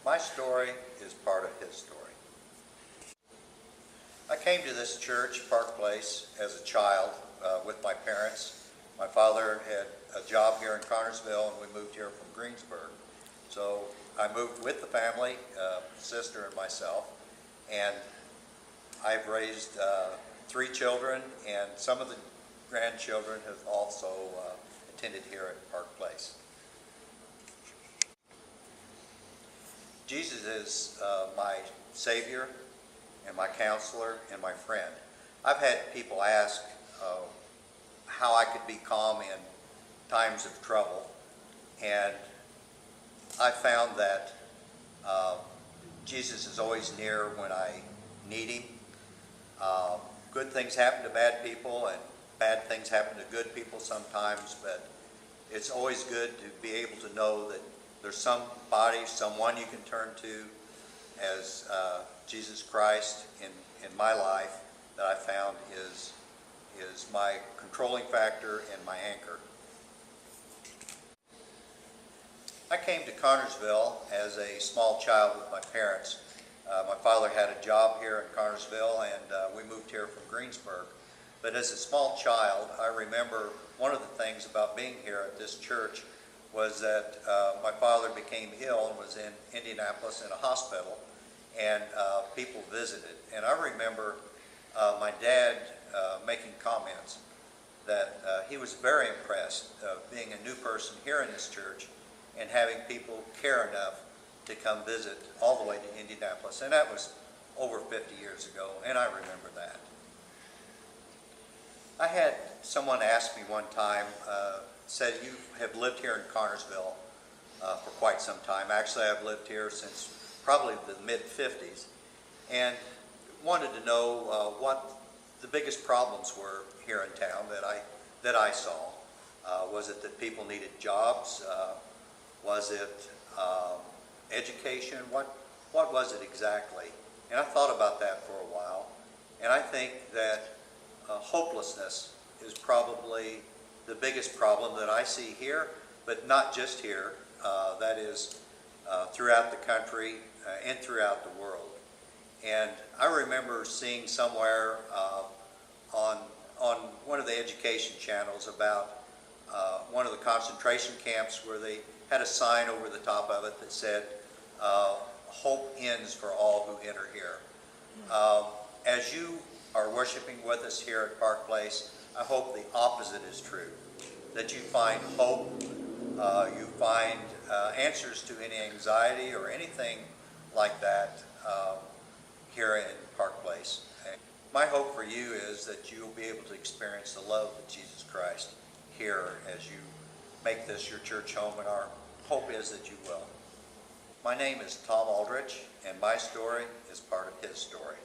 My story is part of his story. I came to this church, Park Place, as a child with my parents. My father had a job here in Connersville, and we moved here from Greensburg. So I moved with the family, sister and myself, and I've raised 3 children, and some of the grandchildren have also attended here at Park Place. Jesus is my Savior and my counselor and my friend. I've had people ask how I could be calm in times of trouble, and I found that Jesus is always near when I need him. Good things happen to bad people, and bad things happen to good people sometimes, but it's always good to be able to know that there's somebody, someone you can turn to as Jesus Christ in my life that I found is my controlling factor and my anchor. I came to Connersville as a small child with my parents. My father had a job here in Connersville, and we moved here from Greensburg. But as a small child, I remember one of the things about being here at this church was that my father became ill and was in Indianapolis in a hospital, and people visited. And I remember my dad making comments that he was very impressed being a new person here in this church and having people care enough to come visit all the way to Indianapolis. And that was over 50 years ago, and I remember that. I had someone ask me one time, said, you have lived here in Connersville for quite some time. Actually, I've lived here since probably the mid-50s, and wanted to know what the biggest problems were here in town that I saw. Was it that people needed jobs? Was it education? What was it exactly? And I thought about that for a while, and I think that hopelessness is probably the biggest problem that I see here, but not just here. That is throughout the country and throughout the world. And I remember seeing somewhere on one of the education channels about one of the concentration camps where they had a sign over the top of it that said, "Hope ends for all who enter here." As you are worshiping with us here at Park Place, I hope the opposite is true, that you find hope, you find answers to any anxiety or anything like that here in Park Place. My hope for you is that you'll be able to experience the love of Jesus Christ here as you make this your church home, and our hope is that you will. My name is Tom Aldrich, and my story is part of his story.